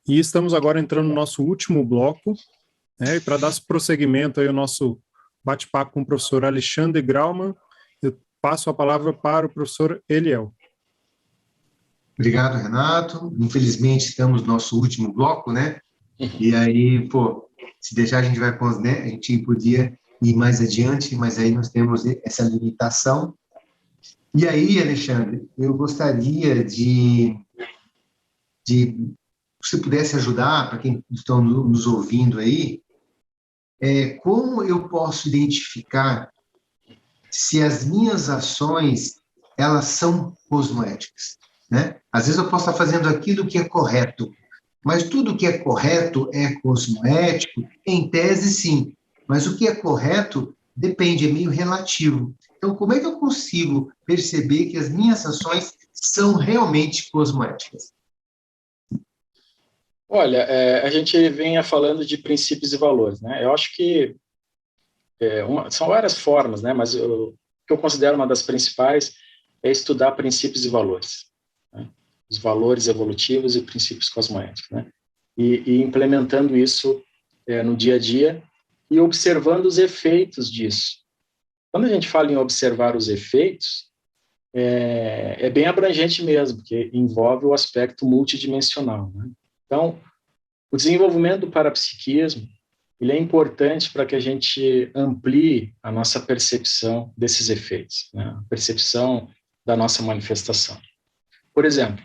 B: E estamos agora entrando no nosso último bloco, e para dar prosseguimento aí ao nosso bate-papo com o professor Alexandre Grauman, eu passo a palavra para o professor Eliel.
C: Obrigado, Renato. Infelizmente, estamos no nosso último bloco, né? E aí, se deixar, a gente vai com né? A gente podia ir mais adiante, mas aí nós temos essa limitação. E aí, Alexandre, eu gostaria de se pudesse ajudar, para quem estão nos ouvindo aí, como eu posso identificar se as minhas ações, elas são cosmoéticas, né? Às vezes eu posso estar fazendo aquilo que é correto, mas tudo que é correto é cosmoético? Em tese, sim. Mas o que é correto depende, é meio relativo. Então, como é que eu consigo perceber que as minhas ações são realmente cosmoéticas?
D: Olha, a gente vinha falando de princípios e valores, né? Eu acho que são várias formas, né? Mas o que eu considero uma das principais é estudar princípios e valores, né? Os valores evolutivos e princípios cosmoéticos, né? E implementando isso no dia a dia e observando os efeitos disso. Quando a gente fala em observar os efeitos, é bem abrangente mesmo, porque envolve o aspecto multidimensional, né? Então, o desenvolvimento do parapsiquismo, ele é importante para que a gente amplie a nossa percepção desses efeitos, né? A percepção da nossa manifestação. Por exemplo,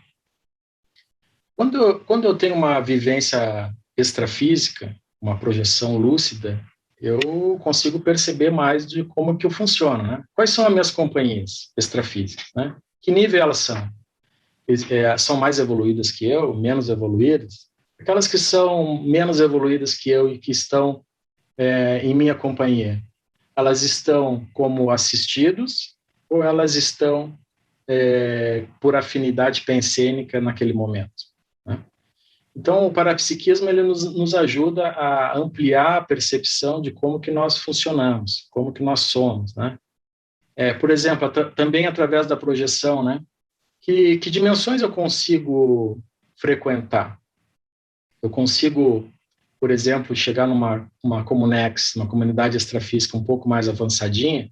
D: quando eu tenho uma vivência extrafísica, uma projeção lúcida, eu consigo perceber mais de como que eu funciono, né? Quais são as minhas companhias extrafísicas, né? Que nível elas são? São mais evoluídas que eu, menos evoluídas? Aquelas que são menos evoluídas que eu e que estão em minha companhia, elas estão como assistidos ou elas estão por afinidade pensênica naquele momento, né? Então, o parapsiquismo ele nos ajuda a ampliar a percepção de como que nós funcionamos, como que nós somos, né? Por exemplo, também através da projeção, né? Que dimensões eu consigo frequentar? Eu consigo, por exemplo, chegar numa Comunex, uma comunidade extrafísica um pouco mais avançadinha,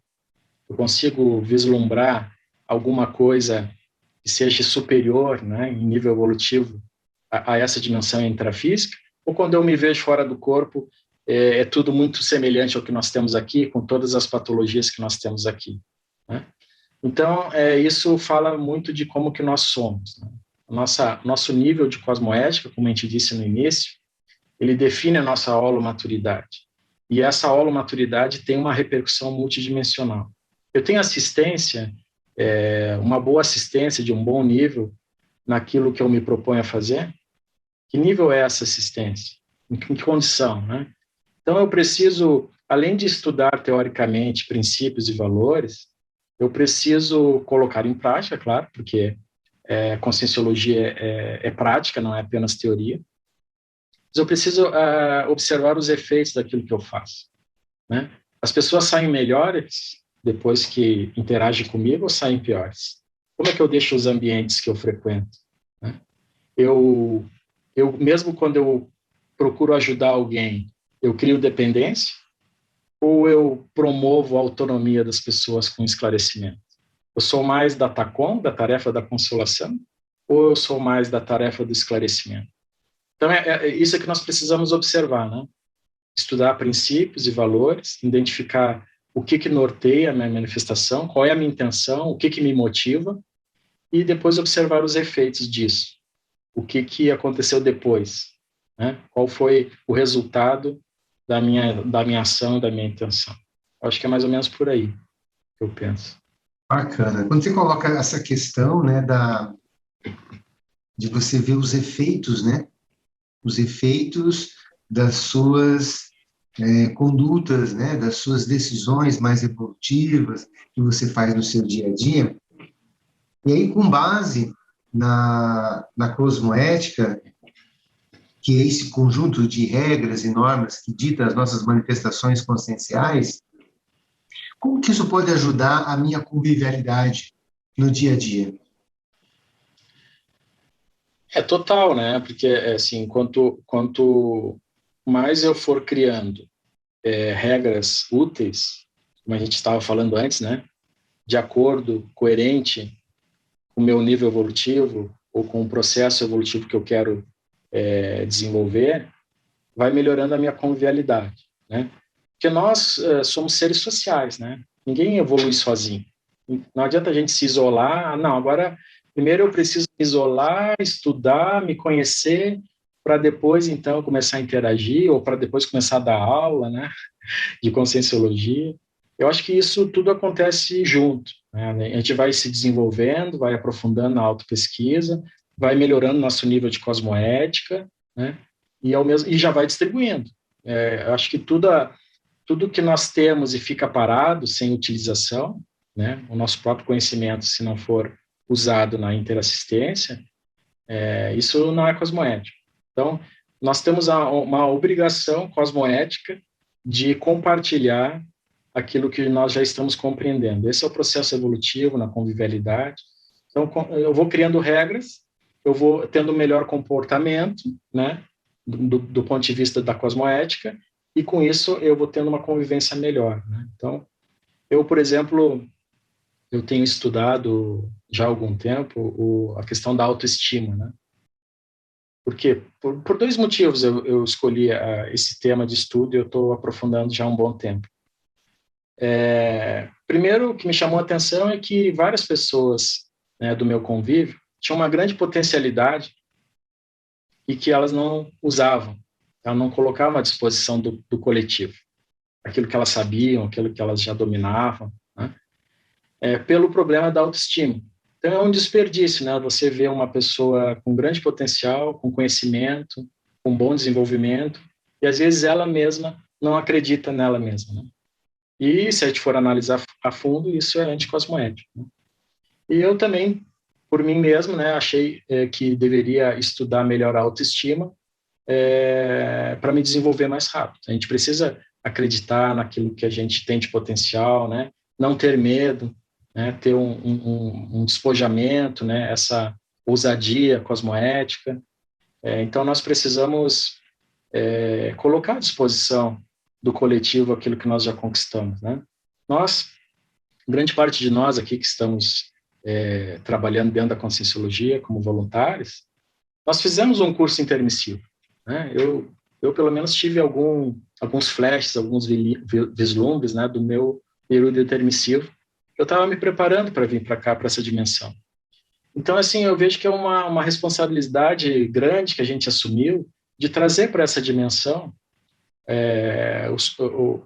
D: eu consigo vislumbrar alguma coisa que seja superior, né, em nível evolutivo, a essa dimensão intrafísica, ou quando eu me vejo fora do corpo, é tudo muito semelhante ao que nós temos aqui, com todas as patologias que nós temos aqui, né? Então, isso fala muito de como que nós somos, né? Nosso nível de cosmoética, como a gente disse no início, ele define a nossa holomaturidade. E essa holomaturidade tem uma repercussão multidimensional. Eu tenho assistência, uma boa assistência de um bom nível naquilo que eu me proponho a fazer. Que nível é essa assistência? Em que condição, né? Então, eu preciso, além de estudar teoricamente princípios e valores, eu preciso colocar em prática, claro, porque conscienciologia é prática, não é apenas teoria. Mas eu preciso observar os efeitos daquilo que eu faço, né? As pessoas saem melhores depois que interagem comigo ou saem piores? Como é que eu deixo os ambientes que eu frequento, né? Eu mesmo quando eu procuro ajudar alguém, eu crio dependência ou eu promovo a autonomia das pessoas com esclarecimento? Eu sou mais da TACOM, da tarefa da consolação, ou eu sou mais da tarefa do esclarecimento? Então, isso que nós precisamos observar, né? Estudar princípios e valores, identificar o que norteia a minha manifestação, qual é a minha intenção, o que me motiva, e depois observar os efeitos disso. O que aconteceu depois, né? Qual foi o resultado da minha ação, da minha intenção. Eu acho que é mais ou menos por aí que eu penso.
C: Bacana. Quando você coloca essa questão, né, de você ver os efeitos, né, os efeitos das suas condutas, né, das suas decisões mais evolutivas que você faz no seu dia a dia, e aí com base na cosmoética, que é esse conjunto de regras e normas que dita as nossas manifestações conscienciais, como que isso pode ajudar a minha convivialidade no dia a dia?
D: Total, né? Porque, assim, quanto mais eu for criando regras úteis, como a gente estava falando antes, né? De acordo, coerente com o meu nível evolutivo ou com o processo evolutivo que eu quero desenvolver, vai melhorando a minha convivialidade, né? Porque nós somos seres sociais, né? Ninguém evolui sozinho. Não adianta a gente se isolar. Não, agora, primeiro eu preciso me isolar, estudar, me conhecer, para depois, então, começar a interagir, ou para depois começar a dar aula, né? De conscienciologia. Eu acho que isso tudo acontece junto, né? A gente vai se desenvolvendo, vai aprofundando a autopesquisa, vai melhorando nosso nível de cosmoética, né? E já vai distribuindo. Eu acho que tudo que nós temos e fica parado, sem utilização, né? O nosso próprio conhecimento, se não for usado na interassistência, isso não é cosmoético. Então, nós temos uma obrigação cosmoética de compartilhar aquilo que nós já estamos compreendendo. Esse é o processo evolutivo na convivialidade. Então, eu vou criando regras, eu vou tendo melhor comportamento, né, do ponto de vista da cosmoética, e com isso eu vou tendo uma convivência melhor, né? Então, eu, por exemplo, eu tenho estudado já há algum tempo a questão da autoestima, né? Por quê? Por dois motivos eu escolhi esse tema de estudo e eu estou aprofundando já há um bom tempo. Primeiro, o que me chamou a atenção é que várias pessoas, né, do meu convívio tinham uma grande potencialidade e que elas não usavam, elas não colocavam à disposição do coletivo aquilo que elas sabiam, aquilo que elas já dominavam, né? Pelo problema da autoestima. Então, é um desperdício, né? Você vê uma pessoa com grande potencial, com conhecimento, com bom desenvolvimento, e às vezes ela mesma não acredita nela mesma, né? E se a gente for analisar a fundo, isso é anticosmoético, né? E eu também, por mim mesmo, né, achei que deveria estudar melhor a autoestima para me desenvolver mais rápido. A gente precisa acreditar naquilo que a gente tem de potencial, né? Não ter medo, né? Ter um despojamento, né? Essa ousadia cosmoética. Então, nós precisamos colocar à disposição do coletivo aquilo que nós já conquistamos, né? Grande parte de nós aqui que estamos trabalhando dentro da Conscienciologia como voluntários, nós fizemos um curso intermissivo, né? Eu pelo menos tive alguns flashes, alguns vislumbres, né, do meu período intermissivo. Eu estava me preparando para vir para cá, para essa dimensão. Então, assim, eu vejo que é uma responsabilidade grande que a gente assumiu de trazer para essa dimensão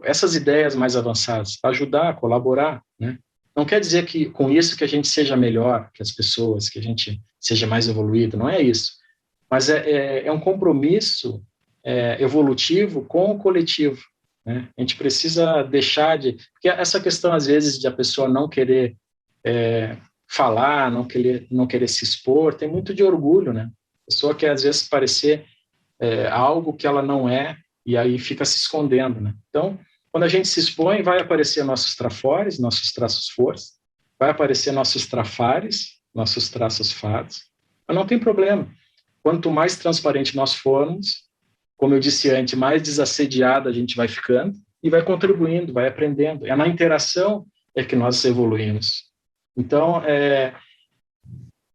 D: essas ideias mais avançadas, ajudar, colaborar, né? Não quer dizer que com isso que a gente seja melhor que as pessoas, que a gente seja mais evoluído, não é isso. Mas é um compromisso evolutivo com o coletivo, né? A gente precisa deixar de... Porque essa questão, às vezes, de a pessoa não querer falar, não querer se expor, tem muito de orgulho, né? A pessoa quer, às vezes, parecer algo que ela não é, e aí fica se escondendo, né? Então, quando a gente se expõe, vai aparecer nossos trafores, nossos traços força, vai aparecer nossos trafares, nossos traços fados, mas não tem problema. Quanto mais transparente nós formos, como eu disse antes, mais desassediada a gente vai ficando e vai contribuindo, vai aprendendo. É na interação que nós evoluímos. Então,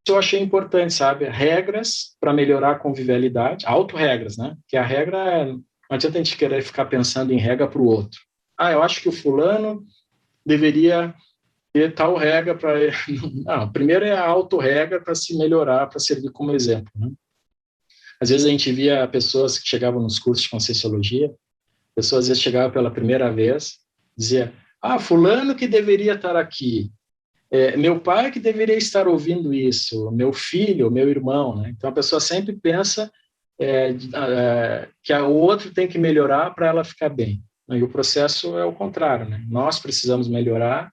D: eu achei importante, sabe? Regras para melhorar a convivialidade, autorregras, né? Que a regra, não adianta a gente querer ficar pensando em regra para o outro. Eu acho que o fulano deveria ter tal regra para... Não, primeiro é a autorregra para se melhorar, para servir como exemplo, né? Às vezes a gente via pessoas que chegavam nos cursos de Conscienciologia, pessoas às vezes chegavam pela primeira vez, dizia, fulano que deveria estar aqui, meu pai que deveria estar ouvindo isso, meu filho, meu irmão, né? Então a pessoa sempre pensa que o outro tem que melhorar para ela ficar bem. E o processo é o contrário, né? Nós precisamos melhorar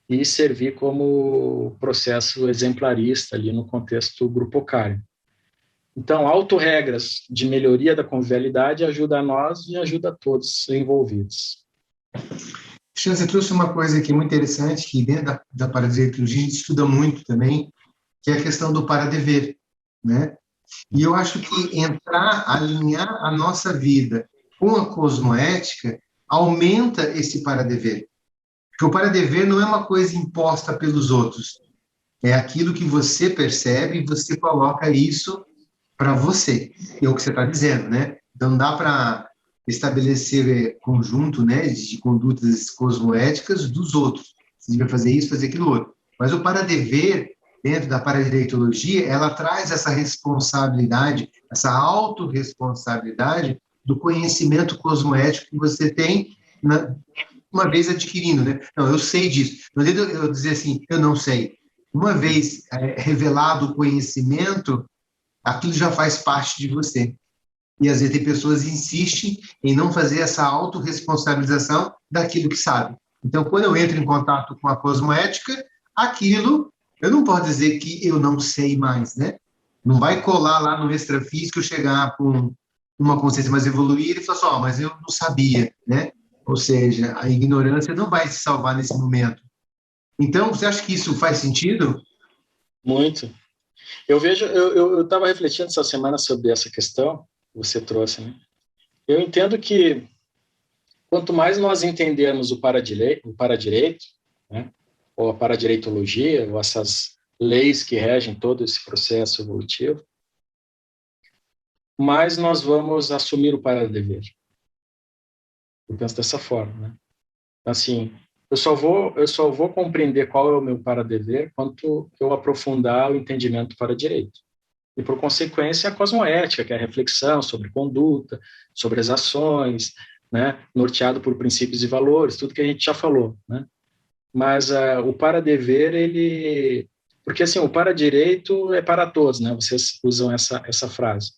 D: e servir como processo exemplarista ali no contexto grupocário. Então, autorregras de melhoria da convivialidade ajuda a nós e ajuda a todos envolvidos.
C: Cristiano, você trouxe uma coisa aqui muito interessante, que dentro da paradireitologia a gente estuda muito também, que é a questão do para-dever, né? E eu acho que alinhar a nossa vida com a cosmoética, aumenta esse para-dever. Porque o para-dever não é uma coisa imposta pelos outros, é aquilo que você percebe e você coloca isso para você, é o que você está dizendo, né? Então, dá para estabelecer conjunto, né, de condutas cosmoéticas dos outros. Você deve fazer isso, fazer aquilo outro. Mas o para-dever, dentro da paradireitologia, ela traz essa responsabilidade, essa autorresponsabilidade do conhecimento cosmoético que você tem uma vez adquirindo, né? Não, eu sei disso. Não adianta eu dizer assim, eu não sei. Uma vez revelado o conhecimento, aquilo já faz parte de você. E às vezes tem pessoas que insistem em não fazer essa autorresponsabilização daquilo que sabe. Então, quando eu entro em contato com a cosmoética, aquilo, eu não posso dizer que eu não sei mais, né? Não vai colar lá no extrafísico, chegar com uma consciência mais evoluída e falar assim, mas eu não sabia, né? Ou seja, a ignorância não vai se salvar nesse momento. Então, você acha que isso faz sentido?
D: Muito. Eu estava refletindo essa semana sobre essa questão que você trouxe, né? Eu entendo que quanto mais nós entendermos o paradireito, né, ou a paradireitologia, ou essas leis que regem todo esse processo evolutivo, mais nós vamos assumir o para-dever. Eu penso dessa forma, né? Assim, eu só vou compreender qual é o meu para-dever quando eu aprofundar o entendimento do para-direito. E, por consequência, a cosmoética, que é a reflexão sobre conduta, sobre as ações, né, norteado por princípios e valores, tudo que a gente já falou, né? Mas o para-dever, ele... Porque, assim, o para-direito é para todos, né? Vocês usam essa frase.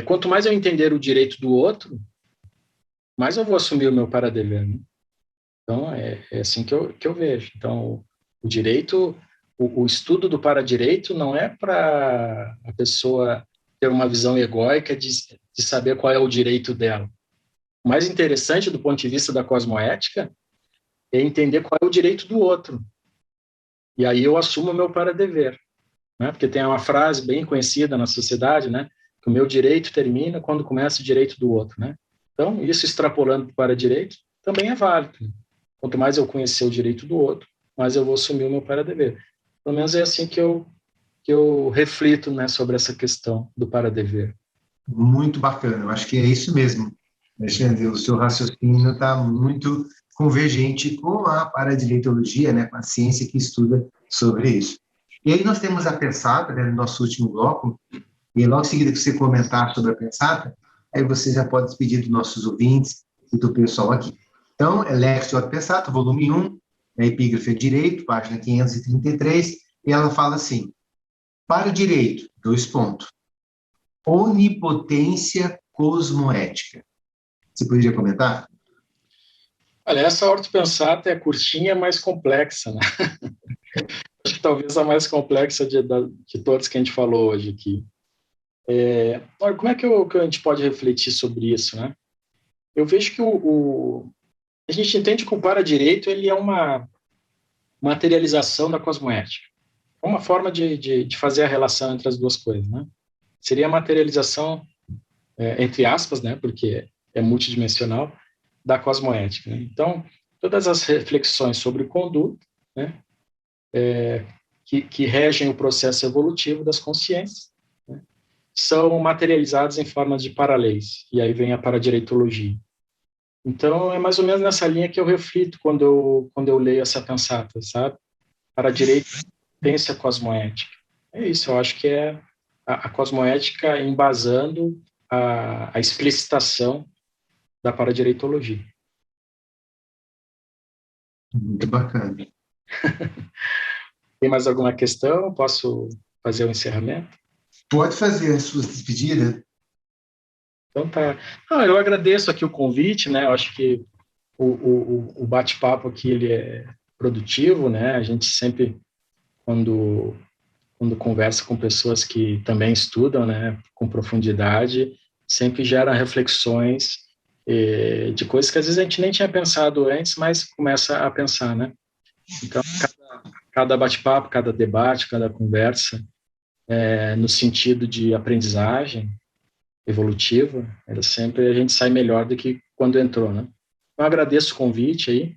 D: Quanto mais eu entender o direito do outro, mais eu vou assumir o meu para-dever, né? Então, é assim que eu vejo. Então, o direito, o estudo do para-direito não é para a pessoa ter uma visão egóica de saber qual é o direito dela. O mais interessante do ponto de vista da cosmoética é entender qual é o direito do outro. E aí eu assumo o meu para-dever, né? Porque tem uma frase bem conhecida na sociedade, né? Que o meu direito termina quando começa o direito do outro, né? Então, isso extrapolando para o direito também é válido. Quanto mais eu conhecer o direito do outro, mais eu vou assumir o meu para-dever. Pelo menos é assim que eu reflito, né, sobre essa questão do para-dever.
C: Muito bacana, eu acho que é isso mesmo, Alexandre. O seu raciocínio está muito convergente com a paradireitologia, né, com a ciência que estuda sobre isso. E aí nós temos a pensata, né, no nosso último bloco, e logo em seguida que você comentar sobre a pensata, aí você já pode despedir dos nossos ouvintes e do pessoal aqui. Então, é Lexio ad Pensata, volume 1, a epígrafe de direito, página 533, e ela fala assim: para o direito, 2 pontos, onipotência cosmoética. Você poderia comentar?
D: Olha, essa ortopensata é curtinha, mas complexa, né? Acho que talvez a mais complexa de todas que a gente falou hoje aqui. Olha, como é que a gente pode refletir sobre isso, né? Eu vejo que a gente entende que o para-direito ele é uma materialização da cosmoética. É uma forma de fazer a relação entre as duas coisas, né? Seria a materialização, entre aspas, né? Porque é multidimensional, da cosmoética, né? Então, todas as reflexões sobre conduta, né? Que regem o processo evolutivo das consciências, né? São materializadas em formas de paraleis. E aí vem a paradireitologia. Então, é mais ou menos nessa linha que eu reflito quando eu leio essa pensata, sabe? Para direito, pensa a cosmoética. É isso, eu acho que é a cosmoética embasando a explicitação da paradireitologia.
C: Muito bacana.
D: Tem mais alguma questão? Posso fazer o encerramento?
C: Pode fazer as suas despedidas.
D: Então tá. Não, eu agradeço aqui o convite, né? Eu acho que o bate-papo aqui ele é produtivo, né? A gente sempre, quando conversa com pessoas que também estudam, né, com profundidade, sempre gera reflexões de coisas que às vezes a gente nem tinha pensado antes, mas começa a pensar, né? Então, cada bate-papo, cada debate, cada conversa, no sentido de aprendizagem evolutiva, sempre a gente sai melhor do que quando entrou, né? Eu agradeço o convite aí.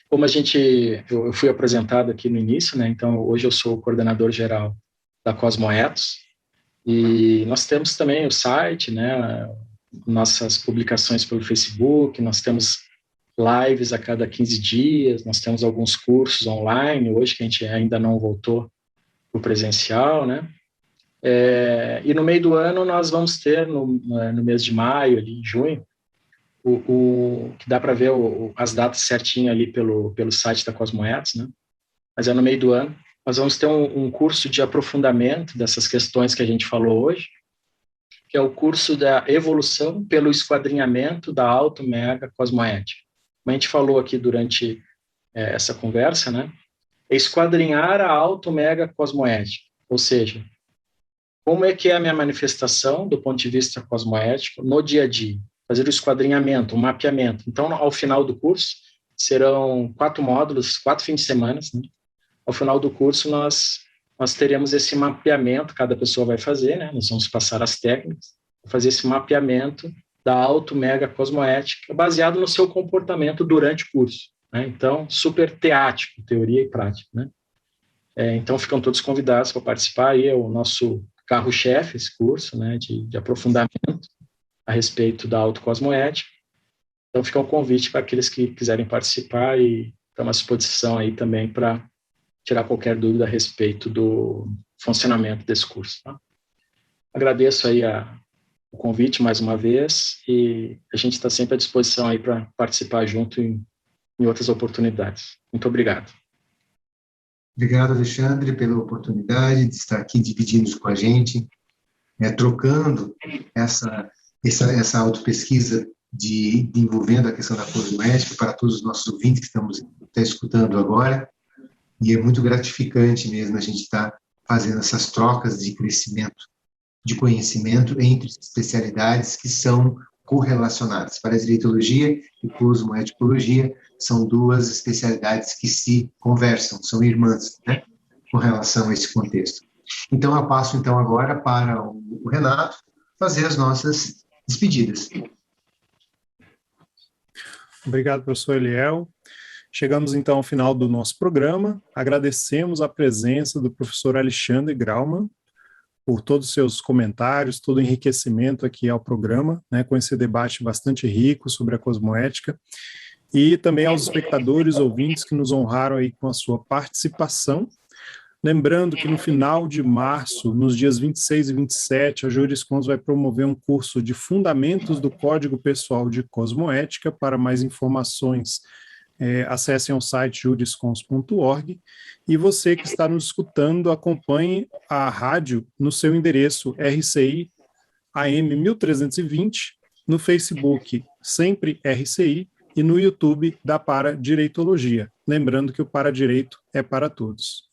D: Como eu fui apresentado aqui no início, né? Então, hoje eu sou o coordenador geral da Cosmoetos, e nós temos também o site, né? Nossas publicações pelo Facebook, nós temos lives a cada 15 dias, nós temos alguns cursos online, hoje que a gente ainda não voltou para o presencial, né? E no meio do ano nós vamos ter, no mês de maio, ali, em junho, que dá para ver as datas certinho ali pelo site da Cosmoetos, né? Mas é no meio do ano. Nós vamos ter um curso de aprofundamento dessas questões que a gente falou hoje, que é o curso da evolução pelo esquadrinhamento da auto-mega cosmoética. Como a gente falou aqui durante essa conversa, né? É esquadrinhar a auto-mega cosmoética, ou seja, como é que é a minha manifestação do ponto de vista cosmoético no dia a dia? Fazer o esquadrinhamento, o mapeamento. Então, ao final do curso, serão 4 módulos, 4 fins de semana, né? Ao final do curso, nós teremos esse mapeamento, cada pessoa vai fazer, né? Nós vamos passar as técnicas, fazer esse mapeamento da auto-mega cosmoética, baseado no seu comportamento durante o curso, né? Então, super teático, teoria e prática, né? Então, ficam todos convidados para participar. Aí é o nosso carro-chefe esse curso, né, de aprofundamento a respeito da autocosmoética. Então fica um convite para aqueles que quiserem participar e estamos à disposição aí também para tirar qualquer dúvida a respeito do funcionamento desse curso. Tá? Agradeço aí o convite mais uma vez e a gente está sempre à disposição aí para participar junto em outras oportunidades. Muito obrigado.
C: Obrigado, Alexandre, pela oportunidade de estar aqui dividindo com a gente, trocando essa autopesquisa envolvendo a questão da cosmoética para todos os nossos ouvintes que estamos escutando agora. E é muito gratificante mesmo a gente estar fazendo essas trocas de crescimento, de conhecimento entre especialidades que são correlacionadas. Paradireitologia e cosmoeticologia são duas especialidades que se conversam, são irmãs, né, com relação a esse contexto. Então, eu passo agora para o Renato fazer as nossas despedidas.
B: Obrigado, professor Eliel. Chegamos então ao final do nosso programa. Agradecemos a presença do professor Alexandre Grauman por todos os seus comentários, todo o enriquecimento aqui ao programa, né, com esse debate bastante rico sobre a cosmoética, e também aos espectadores, ouvintes que nos honraram aí com a sua participação. Lembrando que no final de março, nos dias 26 e 27, a Juriscons vai promover um curso de Fundamentos do Código Pessoal de Cosmoética. Para mais informações, acessem o site juriscons.org, e você que está nos escutando, acompanhe a rádio no seu endereço RCI AM 1320, no Facebook Sempre RCI e no YouTube da Paradireitologia. Lembrando que o Paradireito é para todos.